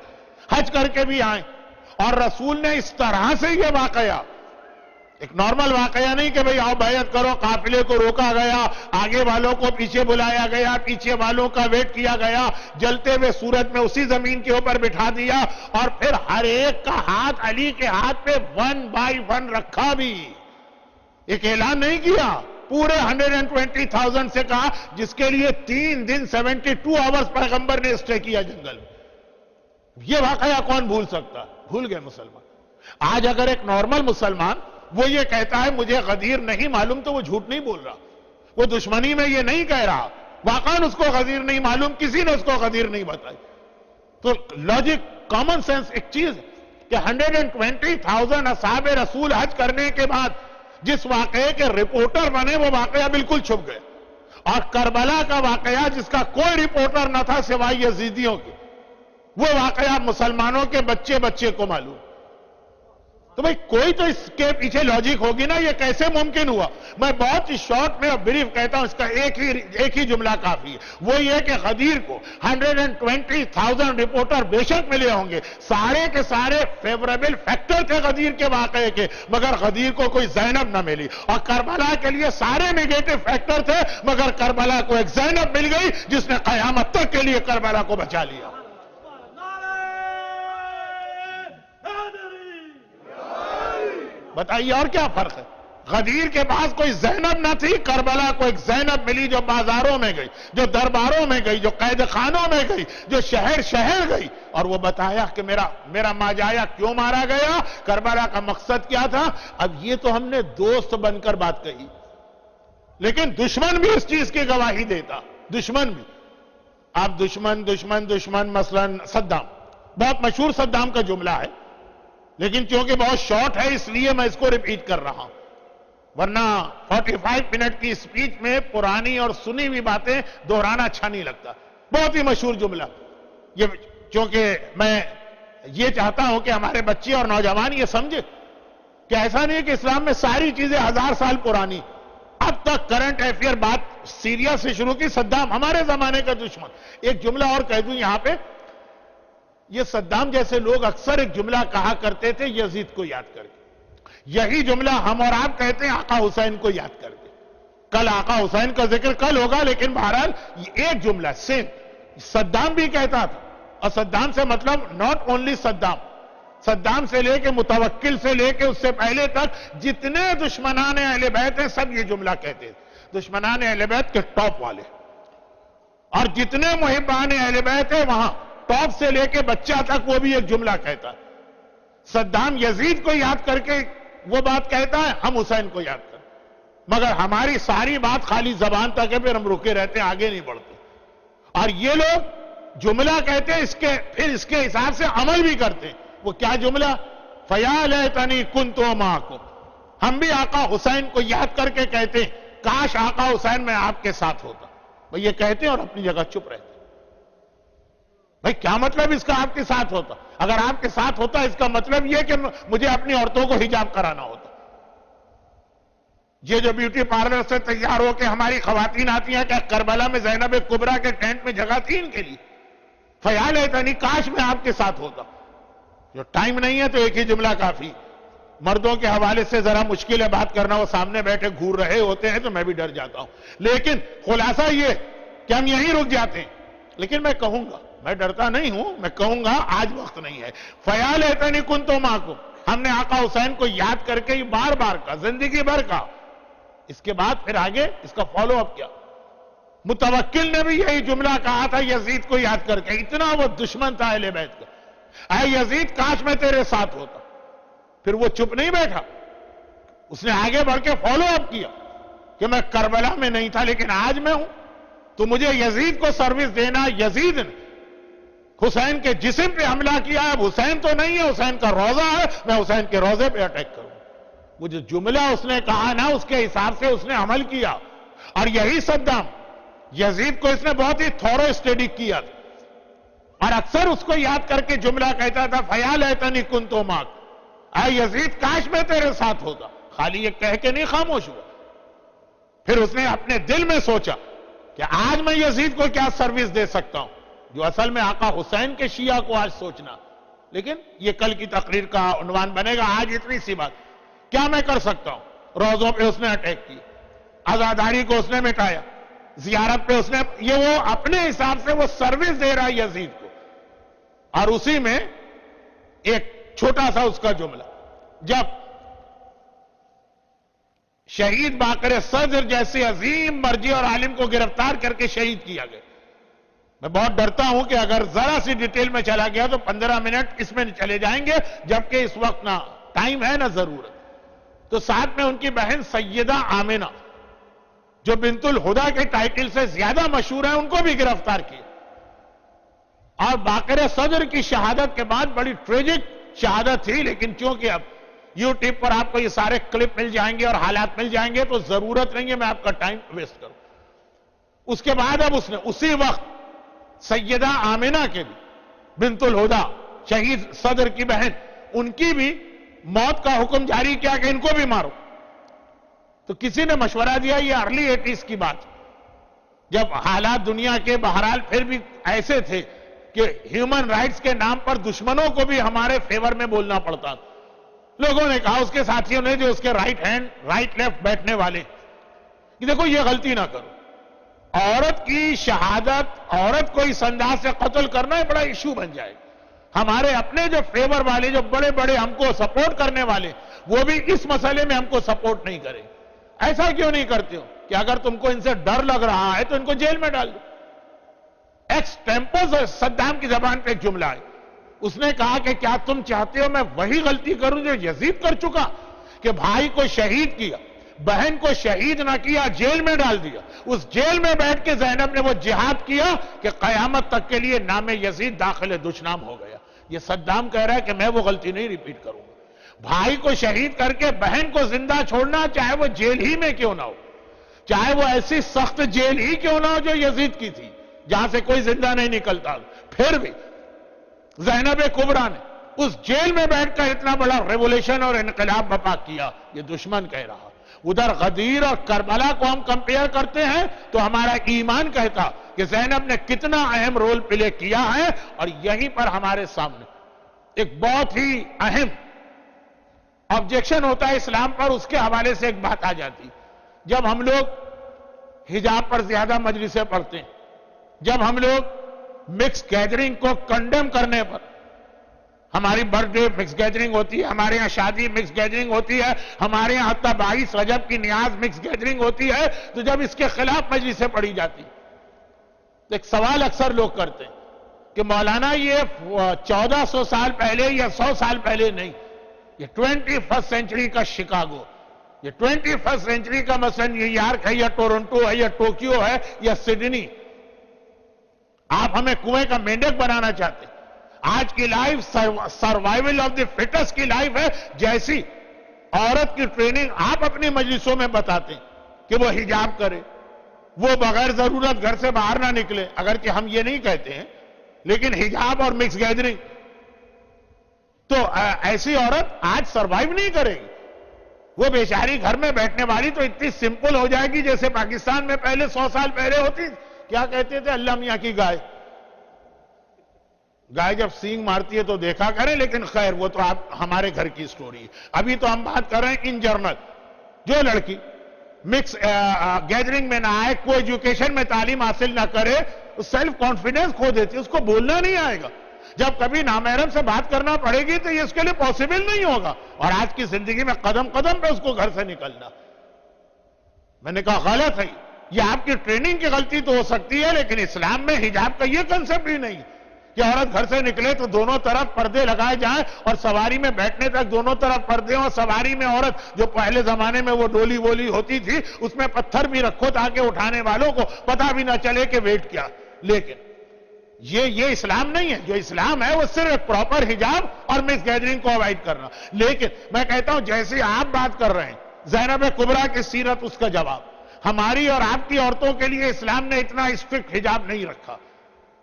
حج کر کے بھی آئیں۔ اور رسول نے اس طرح سے یہ واقعہ، ایک نارمل واقعہ نہیں کہ بھئی آؤ بیعت کرو، قافلے کو روکا گیا، آگے والوں کو پیچھے بلایا گیا، پیچھے والوں کا ویٹ کیا گیا، جلتے ہوئے سورج میں اسی زمین کے اوپر بٹھا دیا، اور پھر ہر ایک کا ہاتھ علی کے ہاتھ پہ 1 by 1 رکھا بھی، ایک اعلان نہیں کیا، پورے 120,000 سے کہا، جس کے لیے 3 دن 72 آورز پیغمبر نے اسٹے کیا جنگل میں۔ یہ واقعہ کون بھول سکتا؟ بھول گئے مسلمان۔ آج اگر ایک نارمل مسلمان وہ یہ کہتا ہے مجھے غدیر نہیں معلوم، تو وہ جھوٹ نہیں بول رہا، وہ دشمنی میں یہ نہیں کہہ رہا، واقعاً اس کو غدیر نہیں معلوم، کسی نے اس کو غدیر نہیں بتائی۔ تو لاجک، کامن سینس ایک چیز کہ 120,000 اصحاب رسول حج کرنے کے بعد جس واقعے کے رپورٹر بنے، وہ واقعہ بالکل چھپ گئے، اور کربلا کا واقعہ جس کا کوئی رپورٹر نہ تھا سوائے یزیدیوں کے، وہ واقعہ مسلمانوں کے بچے بچے کو معلوم۔ تو بھئی کوئی تو اس کے پیچھے لاجک ہوگی نا، یہ کیسے ممکن ہوا؟ میں بہت ہی شارٹ میں اور بریف کہتا ہوں، اس کا ایک ہی جملہ کافی ہے، وہ یہ کہ غدیر کو 120,000 رپورٹر بے شک ملے ہوں گے، سارے کے سارے فیوریبل فیکٹر تھے غدیر کے واقعے کے، مگر غدیر کو کوئی زینب نہ ملی، اور کربلا کے لیے سارے نیگیٹو فیکٹر تھے، مگر کربلا کو ایک زینب مل گئی جس نے قیامت تک کے لیے کربلا کو بچا لیا۔ بتائیے اور کیا فرق ہے؟ غدیر کے پاس کوئی زینب نہ تھی، کربلا کو ایک زینب ملی جو بازاروں میں گئی، جو درباروں میں گئی، جو قید خانوں میں گئی، جو شہر شہر گئی، اور وہ بتایا کہ میرا ماجایا کیوں مارا گیا، کربلا کا مقصد کیا تھا۔ اب یہ تو ہم نے دوست بن کر بات کہی، لیکن دشمن بھی اس چیز کی گواہی دیتا، دشمن بھی۔ اب دشمن مثلا صدام، بہت مشہور صدام کا جملہ ہے، لیکن چونکہ بہت شارٹ ہے اس لیے میں اس کو ریپیٹ کر رہا ہوں، ورنہ 45 منٹ کی سپیچ میں پرانی اور سنی ہوئی باتیں دہرانا اچھا نہیں لگتا۔ بہت ہی مشہور جملہ یہ، چونکہ میں یہ چاہتا ہوں کہ ہمارے بچے اور نوجوان یہ سمجھے کہ ایسا نہیں ہے کہ اسلام میں ساری چیزیں 1000 سال پرانی، اب تک کرنٹ افیئر بات سیریا سے شروع کی، صدام ہمارے زمانے کا دشمن. ایک جملہ اور کہہ دوں یہاں پہ، یہ صدام جیسے لوگ اکثر ایک جملہ کہا کرتے تھے یزید کو یاد کر کے. یہی جملہ ہم اور آپ کہتے ہیں آقا حسین کو یاد کر کے. کل آقا حسین کا ذکر کل ہوگا، لیکن بہرحال یہ ایک جملہ سیم صدام بھی کہتا تھا. اور صدام سے مطلب ناٹ اونلی صدام سے لے کے متوکل سے لے کے اس سے پہلے تک جتنے دشمنان اہل بیت ہیں سب یہ جملہ کہتے ہیں، دشمنان اہل بیت کے ٹاپ والے. اور جتنے محبان اہل بیت ہیں وہاں ٹاپ سے لے کے بچہ تک وہ بھی ایک جملہ کہتا ہے. صدام یزید کو یاد کر کے وہ بات کہتا ہے، ہم حسین کو یاد کریں. مگر ہماری ساری بات خالی زبان تک ہے، پھر ہم رکے رہتے ہیں، آگے نہیں بڑھتے. اور یہ لوگ جملہ کہتے ہیں، پھر اس کے حساب سے عمل بھی کرتے ہیں. وہ کیا جملہ؟ فَيَا لَيْتَنِي كُنْتُ مَعَكُمْ. ہم بھی آقا حسین کو یاد کر کے کہتے ہیں کاش آقا حسین میں آپ کے ساتھ ہوتا. وہ یہ کہتے ہیں اور اپنی جگہ چپ رہتے ہیں. بھائی کیا مطلب اس کا آپ کے ساتھ ہوتا؟ اگر آپ کے ساتھ ہوتا اس کا مطلب یہ کہ مجھے اپنی عورتوں کو حجاب کرانا ہوتا. یہ جو بیوٹی پارلر سے تیار ہو کے ہماری خواتین آتی ہیں، کہ کربلا میں زینب کبریٰ کے ٹینٹ میں جگہ تھی ان کے لیے. فَيَا لَيْتَنِي کاش میں آپ کے ساتھ ہوتا. جو ٹائم نہیں ہے تو ایک ہی جملہ کافی. مردوں کے حوالے سے ذرا مشکل ہے بات کرنا، وہ سامنے بیٹھے گھور رہے ہوتے ہیں تو میں بھی ڈر جاتا ہوں. لیکن خلاصہ یہ کہ ہم یہیں رک جاتے ہیں. لیکن میں کہوں گا، میں ڈرتا نہیں ہوں، میں کہوں گا آج وقت نہیں ہے. فَيَا لَيْتَنِي كُنْتُ مَعَكُمْ. ہم نے آقا حسین کو یاد کر کے بار بار کا زندگی بھر کا. اس کے بعد پھر آگے اس کا فالو اپ کیا؟ متوکل نے بھی یہی جملہ کہا تھا یزید کو یاد کر کے. اتنا وہ دشمن تھا اہل بیت کا. اے یزید کاش میں تیرے ساتھ ہوتا. پھر وہ چپ نہیں بیٹھا، اس نے آگے بڑھ کے فالو اپ کیا کہ میں کربلا میں نہیں تھا لیکن آج میں ہوں، تو مجھے یزید کو سروس دینا. یزید نے حسین کے جسم پہ حملہ کیا، اب حسین تو نہیں ہے، حسین کا روزہ ہے، میں حسین کے روزے پہ اٹیک کروں. وہ جو جملہ اس نے کہا نا، اس کے حساب سے اس نے عمل کیا. اور یہی صدام، یزید کو اس نے بہت ہی تھورو اسٹڈی کیا تھا اور اکثر اس کو یاد کر کے جملہ کہتا تھا فَيَا لَيْتَنِي كُنْتُ مَعَكَ. اے یزید کاش میں تیرے ساتھ ہوتا. خالی یہ کہہ کے نہیں خاموش ہوا، پھر اس نے اپنے دل میں سوچا کہ آج میں یزید کو کیا سروس دے سکتا ہوں، جو اصل میں آقا حسین کے شیعہ کو آج سوچنا. لیکن یہ کل کی تقریر کا عنوان بنے گا. آج اتنی سی بات، کیا میں کر سکتا ہوں؟ روزوں پہ اس نے اٹیک کی، عزاداری کو اس نے مٹایا، زیارت پہ اس نے، یہ وہ اپنے حساب سے وہ سروس دے رہا ہے یزید کو. اور اسی میں ایک چھوٹا سا اس کا جملہ، جب شہید باقر صدر جیسے عظیم مرجع اور عالم کو گرفتار کر کے شہید کیا گیا. میں بہت ڈرتا ہوں کہ اگر ذرا سی ڈیٹیل میں چلا گیا تو 15 منٹ اس میں چلے جائیں گے، جبکہ اس وقت نہ ٹائم ہے نہ ضرورت. تو ساتھ میں ان کی بہن سیدہ آمنہ جو بنت الہدا کے ٹائٹل سے زیادہ مشہور ہیں، ان کو بھی گرفتار کیا. اور باقر صدر کی شہادت کے بعد بڑی ٹریجک شہادت تھی، لیکن چونکہ اب یوٹیوب پر آپ کو یہ سارے کلپ مل جائیں گے اور حالات مل جائیں گے تو ضرورت نہیں ہے میں آپ کا ٹائم ویسٹ کروں. اس کے بعد اب اس نے اسی وقت سیدہ آمنہ کے بھی، بنت الہدا شہید صدر کی بہن، ان کی بھی موت کا حکم جاری کیا کہ ان کو بھی مارو. تو کسی نے مشورہ دیا، یہ ارلی 80s کی بات، جب حالات دنیا کے بہرحال پھر بھی ایسے تھے کہ ہیومن رائٹس کے نام پر دشمنوں کو بھی ہمارے فیور میں بولنا پڑتا. لوگوں نے کہا، اس کے ساتھیوں نے جو اس کے رائٹ ہینڈ رائٹ لیفٹ بیٹھنے والے، کہ دیکھو یہ غلطی نہ کرو. عورت کی شہادت، عورت کو اس انداز سے قتل کرنا ایک بڑا ایشو بن جائے. ہمارے اپنے جو فیور والے، جو بڑے بڑے ہم کو سپورٹ کرنے والے، وہ بھی اس مسئلے میں ہم کو سپورٹ نہیں کریں. ایسا کیوں نہیں کرتے ہو کہ اگر تم کو ان سے ڈر لگ رہا ہے تو ان کو جیل میں ڈال دو. ایکس ٹیمپو صدام کی زبان پہ ایک جملہ ہے، اس نے کہا کہ کیا تم چاہتے ہو میں وہی غلطی کروں جو یزید کر چکا، کہ بھائی کو شہید کیا، بہن کو شہید نہ کیا، جیل میں ڈال دیا. اس جیل میں بیٹھ کے زینب نے وہ جہاد کیا کہ قیامت تک کے لیے نام یزید داخل دشنام ہو گیا. یہ صدام کہہ رہا ہے کہ میں وہ غلطی نہیں ریپیٹ کروں گا. بھائی کو شہید کر کے بہن کو زندہ چھوڑنا، چاہے وہ جیل ہی میں کیوں نہ ہو، چاہے وہ ایسی سخت جیل ہی کیوں نہ ہو جو یزید کی تھی، جہاں سے کوئی زندہ نہیں نکلتا، پھر بھی زینب کبریٰ نے اس جیل میں بیٹھ کر اتنا بڑا ریولیشن اور انقلاب برپا کیا. یہ دشمن کہہ رہا. ادھر غدیر اور کربلا کو ہم کمپیئر کرتے ہیں تو ہمارا ایمان کہتا کہ زینب نے کتنا اہم رول پلے کیا ہے، اور یہیں پر ہمارے سامنے ایک بہت ہی اہم آبجیکشن ہوتا ہے اسلام پر، اس کے حوالے سے ایک بات آ جاتی۔ جب ہم لوگ حجاب پر زیادہ مجلسیں پڑھتے ہیں، جب ہم لوگ مکس گیدرنگ کو کنڈیم کرنے پر، ہماری برتھ ڈے مکس گیدرنگ ہوتی ہے، ہمارے ہاں شادی مکس گیدرنگ ہوتی ہے، ہمارے ہاں حتی 22 رجب کی نیاز مکس گیدرنگ ہوتی ہے، تو جب اس کے خلاف مجلسیں پڑھی جاتی تو ایک سوال اکثر لوگ کرتے ہیں کہ مولانا یہ 1400 سال پہلے یا 100 سال پہلے نہیں، یہ 21st سینچری کا شکاگو، یہ 21st سینچری کا مثلا نیو یارک ہے یا ٹورنٹو ہے یا ٹوکیو ہے یا سڈنی، آپ ہمیں کنویں کا مینڈک بنانا چاہتے ہیں۔ آج کی life survival of the fittest کی لائف ہے، جیسی عورت کی ٹریننگ آپ اپنی مجلسوں میں بتاتے ہیں کہ وہ حجاب کرے، وہ بغیر ضرورت گھر سے باہر نہ نکلے، اگرچہ ہم یہ نہیں کہتے ہیں، لیکن حجاب اور مکس گیدرنگ، تو ایسی عورت آج سروائیو نہیں کرے گی، وہ بیچاری گھر میں بیٹھنے والی تو اتنی سمپل ہو جائے گی جیسے پاکستان میں پہلے 100 سال پہلے ہوتی، کیا کہتے تھے، اللہ میاں کی گائے، گائے جب سینگ مارتی ہے تو دیکھا کریں، لیکن خیر وہ تو آپ ہمارے گھر کی سٹوری ہے۔ ابھی تو ہم بات کر رہے ہیں ان جنرل، جو لڑکی مکس گیدرنگ میں نہ آئے، کوئی ایجوکیشن میں تعلیم حاصل نہ کرے، سیلف کانفیڈنس کھو دیتی ہے، اس کو بولنا نہیں آئے گا، جب کبھی نامحرم سے بات کرنا پڑے گی تو یہ اس کے لیے پاسبل نہیں ہوگا، اور آج کی زندگی میں قدم قدم پہ اس کو گھر سے نکلنا۔ میں نے کہا غلط ہے، یہ آپ کی ٹریننگ کی غلطی تو ہو سکتی ہے، لیکن اسلام میں حجاب کا یہ کنسپٹ ہی نہیں کہ عورت گھر سے نکلے تو دونوں طرف پردے لگائے جائیں، اور سواری میں بیٹھنے تک دونوں طرف پردے، اور سواری میں عورت جو پہلے زمانے میں وہ ڈولی وولی ہوتی تھی اس میں پتھر بھی رکھو تاکہ اٹھانے والوں کو پتہ بھی نہ چلے کہ ویٹ کیا، لیکن یہ اسلام نہیں ہے۔ جو اسلام ہے وہ صرف پراپر حجاب اور مکس گیدرنگ کو اوائڈ کرنا۔ لیکن میں کہتا ہوں جیسے آپ بات کر رہے ہیں زینب کبریٰ کی سیرت، اس کا جواب ہماری اور آپ کی عورتوں کے لیے اسلام نے اتنا اسٹرکٹ حجاب نہیں رکھا۔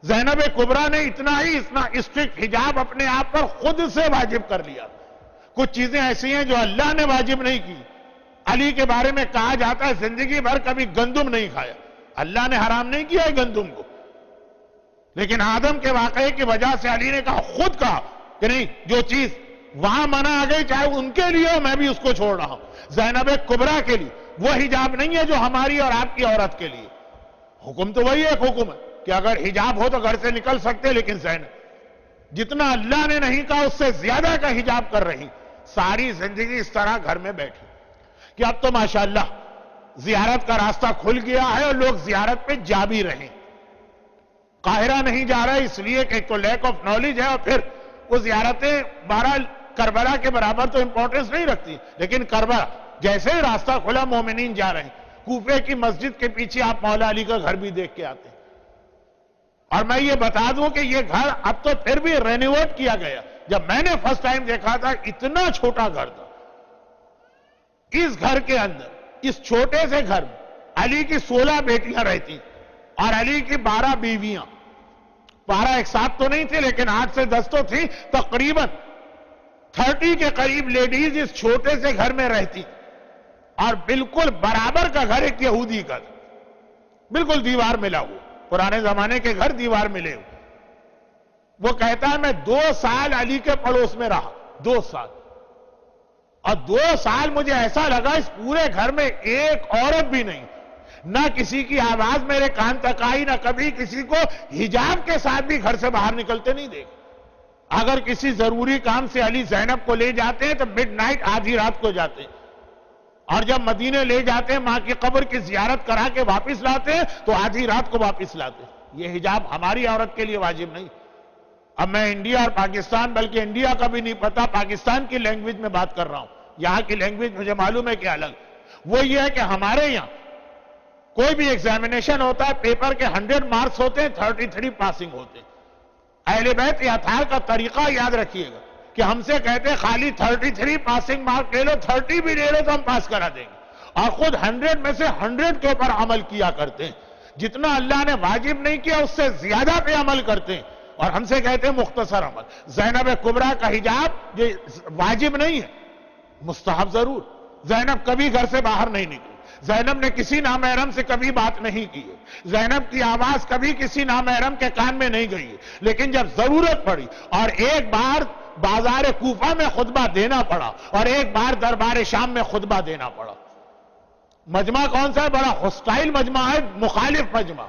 زینب کبریٰ نے اتنا اسٹرکٹ حجاب اپنے آپ پر خود سے واجب کر لیا۔ کچھ چیزیں ایسی ہیں جو اللہ نے واجب نہیں کی۔ علی کے بارے میں کہا جاتا ہے زندگی بھر کبھی گندم نہیں کھایا، اللہ نے حرام نہیں کیا ہے گندم کو، لیکن آدم کے واقعے کی وجہ سے علی نے خود کہا کہ نہیں، جو چیز وہاں منع آ گئی چاہے ان کے لیے ہو، میں بھی اس کو چھوڑ رہا ہوں۔ زینب کبریٰ کے لیے وہ حجاب نہیں ہے جو ہماری اور آپ کی عورت کے لیے۔ حکم تو وہی ایک حکم ہے کہ اگر حجاب ہو تو گھر سے نکل سکتے، لیکن زینب جتنا اللہ نے نہیں کہا اس سے زیادہ کا حجاب کر رہی، ساری زندگی اس طرح گھر میں بیٹھی کہ اب تو ماشاءاللہ زیارت کا راستہ کھل گیا ہے اور لوگ زیارت پہ جا بھی رہے ہیں۔ قاہرہ نہیں جا رہا ہے اس لیے کہ ایک تو لیک آف نالج ہے، اور پھر وہ زیارتیں بہرحال کربلا کے برابر تو امپورٹنس نہیں رکھتی، لیکن کربلا جیسے ہی راستہ کھلا مومنین جا رہے ہیں۔ کوفے کی مسجد کے پیچھے آپ مولا علی کا گھر بھی دیکھ کے آتے ہیں، اور میں یہ بتا دوں کہ یہ گھر اب تو پھر بھی رینوویٹ کیا گیا۔ جب میں نے فرسٹ ٹائم دیکھا تھا اتنا چھوٹا گھر تھا، اس گھر کے اندر اس چھوٹے سے گھر میں علی کی 16 بیٹیاں رہتی اور علی کی 12 بیویاں، 12 ایک ساتھ تو نہیں تھے لیکن 8 سے 10 تو تھی، تقریباً 30 کے قریب لیڈیز اس چھوٹے سے گھر میں رہتی، اور بالکل برابر کا گھر ایک یہودی کا تھا، بالکل دیوار ملا ہوا، پرانے زمانے کے گھر دیوار ملے ہوئے۔ وہ کہتا ہے میں 2 سال علی کے پڑوس میں رہا، 2 سال، اور 2 سال مجھے ایسا لگا اس پورے گھر میں ایک عورت بھی نہیں، نہ کسی کی آواز میرے کان تک آئی، نہ کبھی کسی کو حجاب کے ساتھ بھی گھر سے باہر نکلتے نہیں دیکھ۔ اگر کسی ضروری کام سے علی زینب کو لے جاتے ہیں تو مڈ نائٹ، آدھی رات کو جاتے ہیں، اور جب مدینے لے جاتے ہیں ماں کی قبر کی زیارت کرا کے واپس لاتے ہیں تو آدھی رات کو واپس لاتے ہیں۔ یہ حجاب ہماری عورت کے لیے واجب نہیں۔ اب میں انڈیا اور پاکستان، بلکہ انڈیا کا بھی نہیں پتا، پاکستان کی لینگویج میں بات کر رہا ہوں، یہاں کی لینگویج مجھے معلوم ہے کہ الگ۔ وہ یہ ہے کہ ہمارے یہاں کوئی بھی ایگزامینیشن ہوتا ہے، پیپر کے 100 مارکس ہوتے ہیں، 33 پاسنگ ہوتے ہیں۔ اہل بیت یا اتھار کا طریقہ یاد رکھیے گا کہ ہم سے کہتے ہیں خالی 33 پاسنگ مارک لے لو، 30 بھی لے لو تو ہم پاس کرا دیں گے، اور خود 100 میں سے 100 کے اوپر عمل کیا کرتے ہیں۔ جتنا اللہ نے واجب نہیں کیا اس سے زیادہ پہ عمل کرتے ہیں، اور ہم سے کہتے ہیں مختصر عمل۔ زینب کبریٰ کا حجاب جو واجب نہیں ہے، مستحب ضرور، زینب کبھی گھر سے باہر نہیں نکلی. زینب نے کسی نامحرم سے کبھی بات نہیں کی ہے. زینب کی آواز کبھی کسی نامحرم کے کان میں نہیں گئی ہے. لیکن جب ضرورت پڑی اور ایک بار بازار کوفہ میں خطبہ دینا پڑا اور ایک بار دربار شام میں خطبہ دینا پڑا. مجمع کون سا ہے؟ بڑا ہوسٹائل مجمع ہے، مخالف مجمع.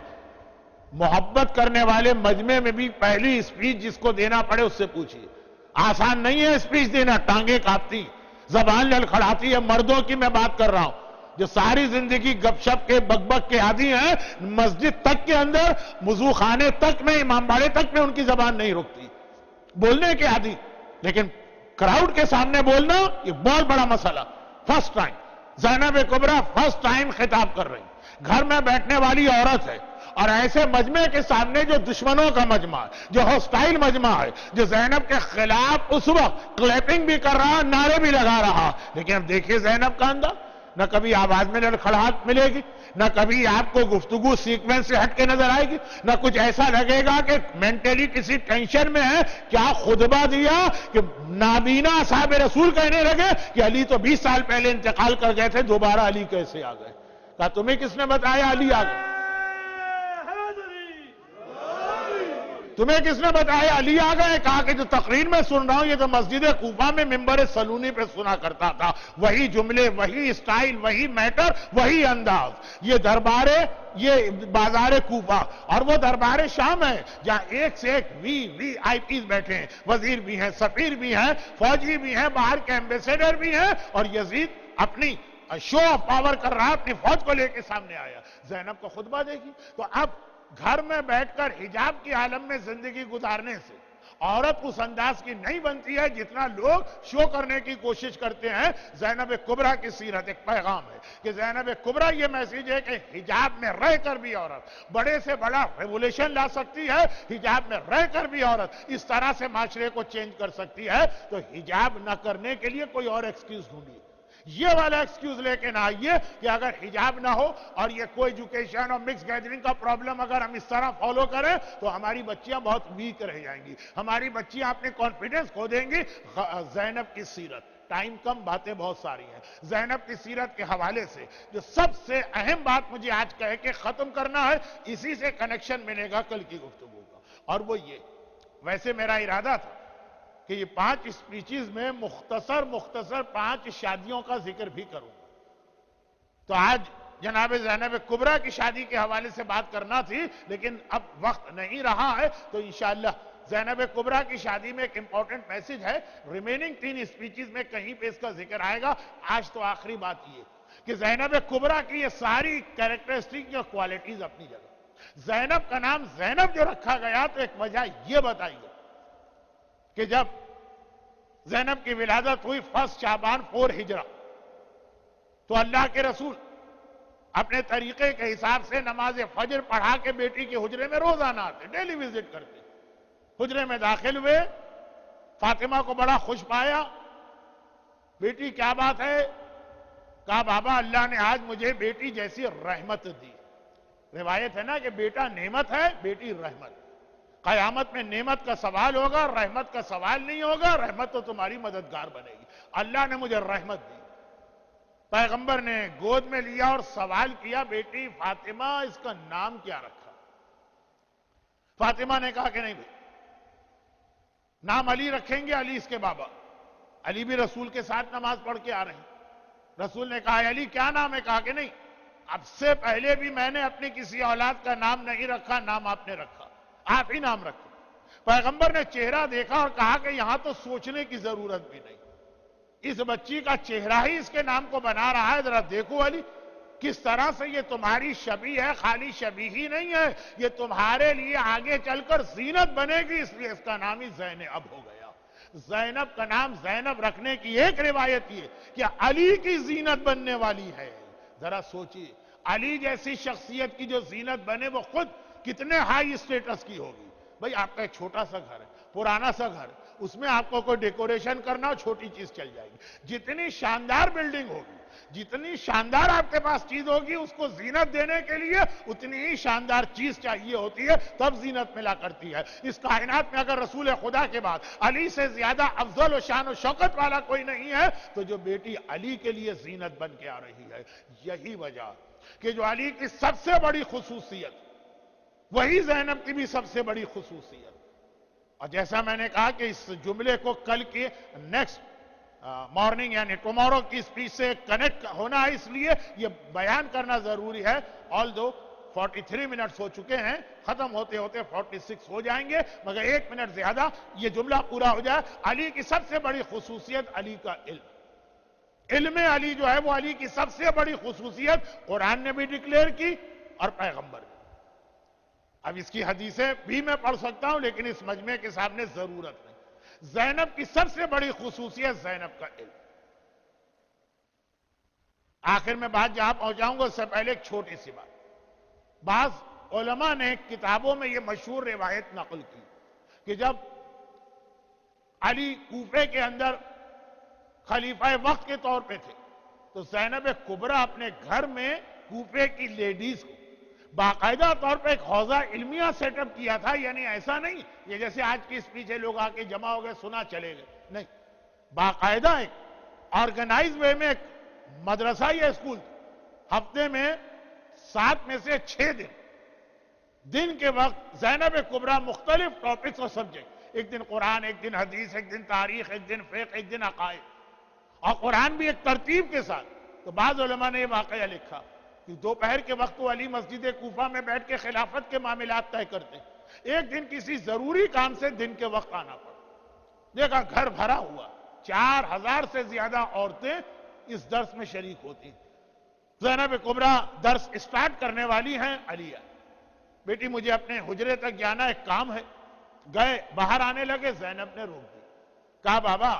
محبت کرنے والے مجمع میں بھی پہلی اسپیچ جس کو دینا پڑے اس سے پوچھیے. آسان نہیں ہے اسپیچ دینا، ٹانگیں کانپتی، زبان لڑکھڑاتی ہے. مردوں کی میں بات کر رہا ہوں جو ساری زندگی گپ شپ کے بک بک کے عادی ہیں، مسجد تک کے اندر، وضو خانے تک میں، امام باڑے تک میں ان کی زبان نہیں رکتی، بولنے کے عادی. لیکن کراؤڈ کے سامنے بولنا یہ بہت بڑا مسئلہ. فرسٹ ٹائم زینب کبریٰ فرسٹ ٹائم خطاب کر رہی. گھر میں بیٹھنے والی عورت ہے اور ایسے مجمع کے سامنے جو دشمنوں کا مجمع ہے، جو ہوسٹائل مجمع ہے، جو زینب کے خلاف اس وقت کلیپنگ بھی کر رہا، نعرے بھی لگا رہا. لیکن اب دیکھیے زینب کا انداز، نہ کبھی آواز میں لڑکھڑاہٹ ملے گی، نہ کبھی آپ کو گفتگو سیکوینس سے ہٹ کے نظر آئے گی، نہ کچھ ایسا لگے گا کہ مینٹلی کسی ٹینشن میں ہے. کیا خطبہ دیا کہ نابینا اصحاب رسول کہنے لگے کہ علی تو 20 سال پہلے انتقال کر گئے تھے، دوبارہ علی کیسے آ گئے؟ کہا تمہیں کس نے بتایا علی آ گئے؟ تمہیں کس نے بتایا علی آ گئے؟ کہا کہ جو تقریر میں سن رہا ہوں یہ تو مسجد کوفہ میں ممبر سلونی پہ سنا کرتا تھا. وہی جملے، وہی اسٹائل، وہی میٹر، وہی انداز. یہ دربار، یہ بازار کوفہ اور وہ دربار شام ہے جہاں ایک سے ایک وی آئی پیز بیٹھے ہیں، وزیر بھی ہیں، سفیر بھی ہیں، فوجی بھی ہیں، باہر کے ایمبیسیڈر بھی ہیں. اور یزید اپنی شو آف پاور کر رہا، اپنی فوج کو لے کے سامنے آیا. زینب کو خطبہ دے گی. تو اب گھر میں بیٹھ کر حجاب کی عالم میں زندگی گزارنے سے عورت اس انداز کی نہیں بنتی ہے جتنا لوگ شو کرنے کی کوشش کرتے ہیں. زینب کبریٰ کی سیرت ایک پیغام ہے کہ زینب کبریٰ یہ میسیج ہے کہ حجاب میں رہ کر بھی عورت بڑے سے بڑا ریولیوشن لا سکتی ہے. حجاب میں رہ کر بھی عورت اس طرح سے معاشرے کو چینج کر سکتی ہے. تو حجاب نہ کرنے کے لیے کوئی اور ایکسکیوز ڈھونڈیے. یہ والا ایکسکیوز لے کے نہ آئیے کہ اگر حجاب نہ ہو اور یہ کوئی ایجوکیشن اور مکس گیدرنگ کا پرابلم اگر ہم اس طرح فالو کریں تو ہماری بچیاں بہت ویک رہ جائیں گی، ہماری بچیاں اپنے کانفیڈنس کھو دیں گی. زینب کی سیرت، ٹائم کم، باتیں بہت ساری ہیں. زینب کی سیرت کے حوالے سے جو سب سے اہم بات مجھے آج کہہ کے ختم کرنا ہے، اسی سے کنیکشن ملے گا کل کی گفتگو کا، اور وہ یہ، ویسے میرا ارادہ تھا کہ یہ 5 اسپیچز میں مختصر 5 شادیوں کا ذکر بھی کروں گا. تو آج جناب زینب کبریٰ کی شادی کے حوالے سے بات کرنا تھی، لیکن اب وقت نہیں رہا ہے. تو انشاءاللہ زینب کبریٰ کی شادی میں ایک امپورٹنٹ میسج ہے. ریمیننگ 3 اسپیچز میں کہیں پہ اس کا ذکر آئے گا. آج تو آخری بات یہ کہ زینب کبریٰ کی یہ ساری کیریکٹرسٹک یا کوالٹیز اپنی جگہ. زینب کا نام زینب جو رکھا گیا تو ایک وجہ یہ بتائی گئی کہ جب زینب کی ولادت ہوئی 1 شعبان 4 ہجرہ، تو اللہ کے رسول اپنے طریقے کے حساب سے نماز فجر پڑھا کے بیٹی کے حجرے میں روزانہ آتے، ڈیلی وزٹ کرتے. حجرے میں داخل ہوئے، فاطمہ کو بڑا خوش پایا. بیٹی کیا بات ہے؟ کہا بابا اللہ نے آج مجھے بیٹی جیسی رحمت دی. روایت ہے نا کہ بیٹا نعمت ہے، بیٹی رحمت. قیامت میں نعمت کا سوال ہوگا، رحمت کا سوال نہیں ہوگا. رحمت تو تمہاری مددگار بنے گی. اللہ نے مجھے رحمت دی. پیغمبر نے گود میں لیا اور سوال کیا بیٹی فاطمہ اس کا نام کیا رکھا؟ فاطمہ نے کہا کہ نہیں بھائی، نام علی رکھیں گے، علی اس کے بابا. علی بھی رسول کے ساتھ نماز پڑھ کے آ رہے ہیں. رسول نے کہا علی کیا نام ہے؟ کہا کہ نہیں، اب سے پہلے بھی میں نے اپنی کسی اولاد کا نام نہیں رکھا، نام آپ نے رکھا، آپ ہی نام رکھے. پیغمبر نے چہرہ دیکھا اور کہا کہ یہاں تو سوچنے کی ضرورت بھی نہیں، اس بچی کا چہرہ ہی اس کے نام کو بنا رہا ہے. ذرا دیکھو علی کس طرح سے یہ تمہاری شبیہ ہے. خالی شبیہ ہی نہیں ہے، یہ تمہارے لیے آگے چل کر زینت بنے گی، اس لیے اس کا نام ہی زینب ہو گیا. زینب کا نام زینب رکھنے کی ایک روایت یہ کہ علی کی زینت بننے والی ہے. ذرا سوچیے علی جیسی شخصیت کی جو زینت بنے وہ خود کتنے ہائی اسٹیٹس کی ہوگی. بھئی آپ کا ایک چھوٹا سا گھر ہے، پرانا سا گھر، اس میں آپ کو کوئی ڈیکوریشن کرنا چھوٹی چیز چل جائے گی. جتنی شاندار بلڈنگ ہوگی، جتنی شاندار آپ کے پاس چیز ہوگی اس کو زینت دینے کے لیے اتنی ہی شاندار چیز چاہیے ہوتی ہے، تب زینت ملا کرتی ہے۔ اس کائنات میں اگر رسول خدا کے بعد علی سے زیادہ افضل و شان و شوکت والا کوئی نہیں ہے تو جو بیٹی علی کے لیے زینت بن کے آ رہی ہے، یہی وجہ کہ جو علی کی سب سے بڑی خصوصیت وہی زینب کی بھی سب سے بڑی خصوصیت۔ اور جیسا میں نے کہا کہ اس جملے کو کل کے نیکسٹ مارننگ یعنی ٹمارو کی سپیچ سے کنیکٹ ہونا ہے، اس لیے یہ بیان کرنا ضروری ہے۔ آل دو 43 منٹس ہو چکے ہیں، ختم ہوتے ہوتے 46 ہو جائیں گے، مگر 1 منٹ زیادہ یہ جملہ پورا ہو جائے۔ علی کی سب سے بڑی خصوصیت علی کا علم۔ علم علی جو ہے وہ علی کی سب سے بڑی خصوصیت، قرآن نے بھی ڈکلیئر کی اور پیغمبر بھی۔ اب اس کی حدیثیں بھی میں پڑھ سکتا ہوں لیکن اس مجمع کے سامنے ضرورت نہیں۔ زینب کی سب سے بڑی خصوصیت زینب کا علم۔ آخر میں بات جہاں پہنچاؤں گا اس سے پہلے ایک چھوٹی سی بات۔ بعض علماء نے کتابوں میں یہ مشہور روایت نقل کی کہ جب علی کوفے کے اندر خلیفہ وقت کے طور پہ تھے تو زینب کبریٰ اپنے گھر میں کوفے کی لیڈیز کو باقاعدہ طور پہ ایک حوضہ علمیہ سیٹ اپ کیا تھا، یعنی ایسا نہیں یہ جیسے آج کی اس پیچھے لوگ آ کے جمع ہو گئے سنا چلے گئے، نہیں، باقاعدہ ایک آرگنائز وے میں ایک مدرسہ یا اسکول، ہفتے میں 7 میں سے 6 دن کے وقت زینب کبریٰ مختلف ٹاپکس اور سبجیکٹ، ایک دن قرآن، ایک دن حدیث، ایک دن تاریخ، ایک دن فقہ، ایک دن عقائد، اور قرآن بھی ایک ترتیب کے ساتھ۔ تو بعض علماء نے یہ واقعہ لکھا کہ دوپہر کے وقت وہ علی مسجد کوفہ میں بیٹھ کے خلافت کے معاملات طے کرتے، ایک دن کسی ضروری کام سے دن کے وقت آنا پڑا، دیکھا گھر بھرا ہوا، 4000 سے زیادہ عورتیں اس درس میں شریک ہوتی۔ زینب کبریٰ درس اسٹارٹ کرنے والی ہیں، علی بیٹی مجھے اپنے حجرے تک جانا ایک کام ہے، گئے باہر آنے لگے، زینب نے روک دی، کہا بابا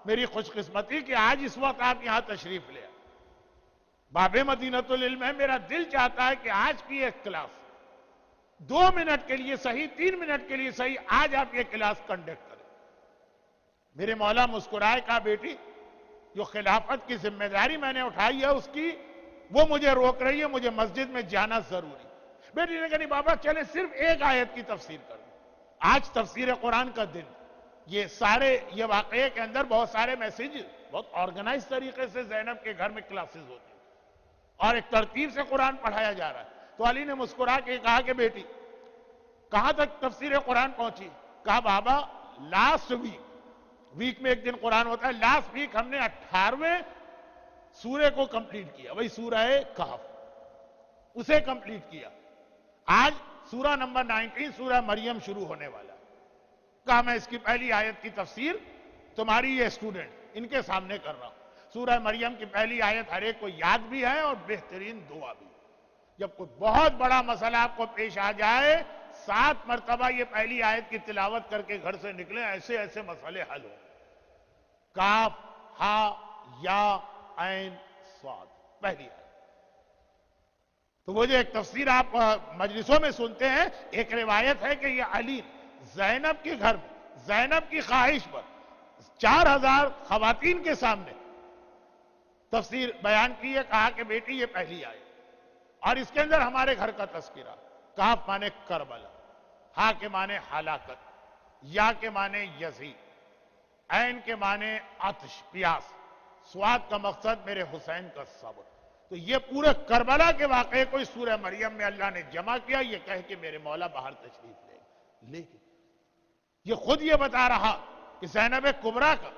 میری خوش قسمتی کہ آج اس وقت آپ یہاں تشریف لے آئے، باب مدینۃ العلم ہے، میرا دل چاہتا ہے کہ آج کی ایک کلاس 2 منٹ کے لیے صحیح 3 منٹ کے لیے صحیح آج آپ یہ کلاس کنڈکٹ کریں۔ میرے مولا مسکرائے، کہا بیٹی جو خلافت کی ذمہ داری میں نے اٹھائی ہے اس کی وہ مجھے روک رہی ہے، مجھے مسجد میں جانا ضروری۔ بیٹی نے کہا نہیں بابا چلے صرف ایک آیت کی تفسیر کر دیں، آج تفسیر قرآن کا دن، یہ واقعے کے اندر بہت سارے میسیج بہت آرگنائز طریقے سے زینب کے گھر میں کلاسز ہوتی ہیں اور ایک ترتیب سے قرآن پڑھایا جا رہا ہے۔ تو علی نے مسکرا کے کہا کہ بیٹی کہاں تک تفسیر قرآن پہنچی؟ کہا بابا لاسٹ ویک میں ایک دن قرآن ہوتا ہے، لاسٹ ویک ہم نے 18ویں سورے کو کمپلیٹ کیا، وہی سورہ کہف، اسے کمپلیٹ کیا۔ آج سورہ نمبر 19 سورہ مریم شروع ہونے والا ہے۔ کہا میں اس کی پہلی آیت کی تفسیر تمہاری یہ اسٹوڈنٹ ان کے سامنے کر رہا ہوں۔ سورہ مریم کی پہلی آیت ہر ایک کو یاد بھی ہے اور بہترین دعا بھی۔ جب کوئی بہت بڑا مسئلہ آپ کو پیش آ جائے 7 مرتبہ یہ پہلی آیت کی تلاوت کر کے گھر سے نکلیں، ایسے ایسے مسئلے حل ہوں۔ کاف ہا یا عین صاد پہلی آیت۔ تو وہ جو ایک تفسیر آپ مجلسوں میں سنتے ہیں، ایک روایت ہے کہ یہ علی زینب کے گھر میں زینب کی خواہش پر 4000 خواتین کے سامنے تفسیر بیان کی ہے، کہا کہ بیٹی یہ پہلی آیت اور اس کے اندر ہمارے گھر کا تذکرہ، کاف مانے کربلا، ہا کے مانے ہلاکت، یا کے مانے یزید، عین کے مانے آتش پیاس، سواد کا مقصد میرے حسین کا صبر۔ تو یہ پورے کربلا کے واقعے کو اس سورہ مریم میں اللہ نے جمع کیا، یہ کہہ کہ میرے مولا باہر تشریف لے۔ لیکن یہ خود یہ بتا رہا کہ زینب کبریٰ کا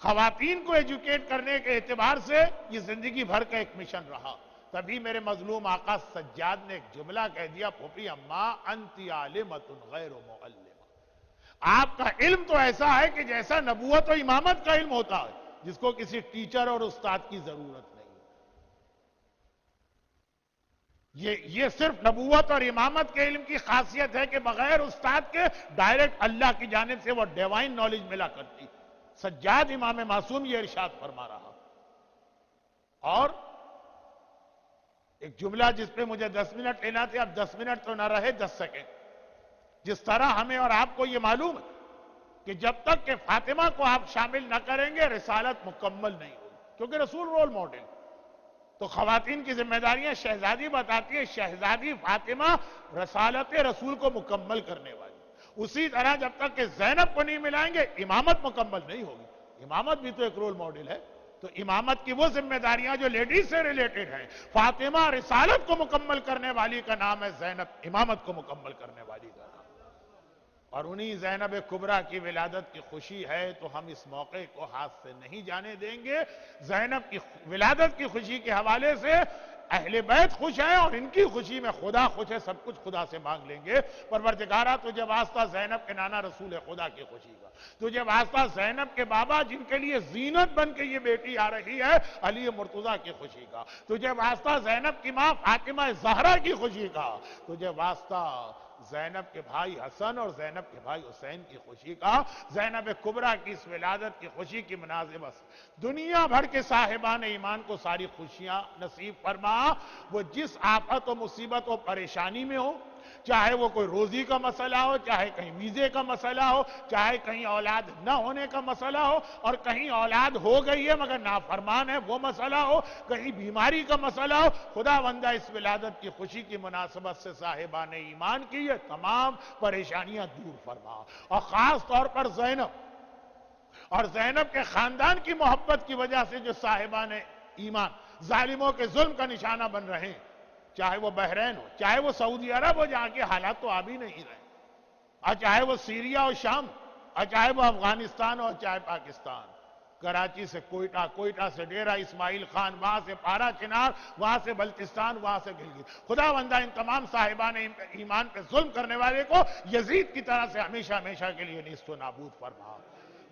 خواتین کو ایجوکیٹ کرنے کے اعتبار سے یہ زندگی بھر کا ایک مشن رہا۔ تبھی میرے مظلوم آقا سجاد نے ایک جملہ کہہ دیا، پھوپھی اماں انتی عالمۃ غیر معلمہ، آپ کا علم تو ایسا ہے کہ جیسا نبوت و امامت کا علم ہوتا ہے، جس کو کسی ٹیچر اور استاد کی ضرورت نہیں۔ یہ صرف نبوت اور امامت کے علم کی خاصیت ہے کہ بغیر استاد کے ڈائریکٹ اللہ کی جانب سے وہ ڈیوائن نالج ملا کرتی۔ سجاد امام معصوم یہ ارشاد فرما رہا۔ اور ایک جملہ جس پہ مجھے 10 منٹ لینا تھے، اب 10 منٹ تو نہ رہے 10 سیکنڈ۔ جس طرح ہمیں اور آپ کو یہ معلوم ہے کہ جب تک کہ فاطمہ کو آپ شامل نہ کریں گے رسالت مکمل نہیں ہوگی۔ کیونکہ رسول رول ماڈل. تو خواتین کی ذمہ داریاں شہزادی بتاتی ہے، شہزادی فاطمہ رسالت رسول کو مکمل کرنے والی. اسی طرح جب تک کہ زینب کو نہیں ملائیں گے امامت مکمل نہیں ہوگی. امامت بھی تو ایک رول ماڈل ہے. تو امامت کی وہ ذمہ داریاں جو لیڈیز سے ریلیٹڈ ہیں، فاطمہ رسالت کو مکمل کرنے والی کا نام ہے، زینب امامت کو مکمل کرنے والی کا نام. اور انہی زینب کبریٰ کی ولادت کی خوشی ہے تو ہم اس موقع کو ہاتھ سے نہیں جانے دیں گے. زینب کی ولادت کی خوشی کے حوالے سے اہل بیت خوش ہیں اور ان کی خوشی میں خدا خوش ہے. سب کچھ خدا سے مانگ لیں گے. پروردگارہ تجھے واسطہ زینب کے نانا رسول خدا کی خوشی کا، تجھے واسطہ زینب کے بابا جن کے لیے زینت بن کے یہ بیٹی آ رہی ہے علی مرتضیٰ کی خوشی کا، تجھے واسطہ زینب کی ماں فاطمہ زہرا کی خوشی کا، تجھے واسطہ زینب کے بھائی حسن اور زینب کے بھائی حسین کی خوشی کا. زینب کبریٰ کی اس ولادت کی خوشی کی مناسبت سے دنیا بھر کے صاحبان ایمان کو ساری خوشیاں نصیب فرما. وہ جس آفت و مصیبت و پریشانی میں ہو، چاہے وہ کوئی روزی کا مسئلہ ہو، چاہے کہیں ویزے کا مسئلہ ہو، چاہے کہیں اولاد نہ ہونے کا مسئلہ ہو، اور کہیں اولاد ہو گئی ہے مگر نافرمان ہے وہ مسئلہ ہو، کہیں بیماری کا مسئلہ ہو، خدا بندہ اس ولادت کی خوشی کی مناسبت سے صاحبان ایمان کی یہ تمام پریشانیاں دور فرما. اور خاص طور پر زینب اور زینب کے خاندان کی محبت کی وجہ سے جو صاحبان ایمان ظالموں کے ظلم کا نشانہ بن رہے ہیں، چاہے وہ بحرین ہو، چاہے وہ سعودی عرب ہو جہاں کے حالات تو اب ہی نہیں رہے، اور چاہے وہ سیریا اور شام، اور چاہے وہ افغانستان اور چاہے پاکستان، کراچی سے کوئٹہ، کوئٹہ سے ڈیرہ اسماعیل خان، وہاں سے پارا چنار، وہاں سے بلتستان، وہاں سے گلگت. خدا بندہ ان تمام صاحبان ایمان پہ ظلم کرنے والے کو یزید کی طرح سے ہمیشہ ہمیشہ کے لیے نیست و نابود فرما.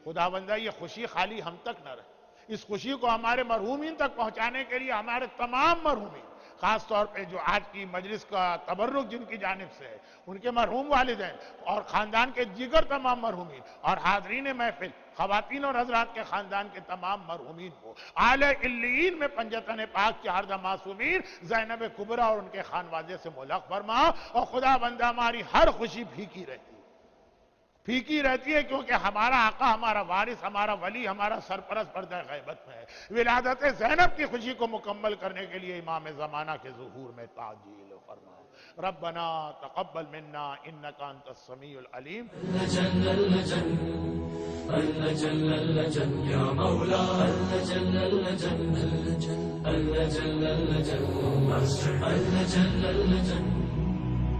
خدا بندہ یہ خوشی خالی ہم تک نہ رہے. اس خوشی کو ہمارے مرحومین تک پہنچانے کے لیے ہمارے تمام مرحومین، خاص طور پہ جو آج کی مجلس کا تبرک جن کی جانب سے ہے، ان کے مرحوم والدین اور خاندان کے دیگر تمام مرحومین اور حاضرین محفل، خواتین اور حضرات کے خاندان کے تمام مرحومین کو اعلی علیین میں پنجتن پاک کے ہردہ معصومین زینب کبریٰ اور ان کے خانوادے سے ملحق فرما. اور خدا بندہ ہماری ہر خوشی پھیکی رہتی ہے کیونکہ ہمارا آقا، ہمارا وارث، ہمارا ولی، ہمارا سرپرست پردہ غیبت میں ہے. ولادت زینب کی خوشی کو مکمل کرنے کے لیے امام زمانہ کے ظہور میں تعجیل فرما. ربنا تقبل منا انك انت السميع العليم. اللجن اللجن اللجن اللجن يا مولا اللجن اللجن اللجن اللجن اللجن اللجن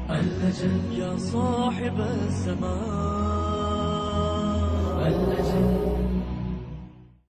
اللجن يا صاحب الزمان اللجن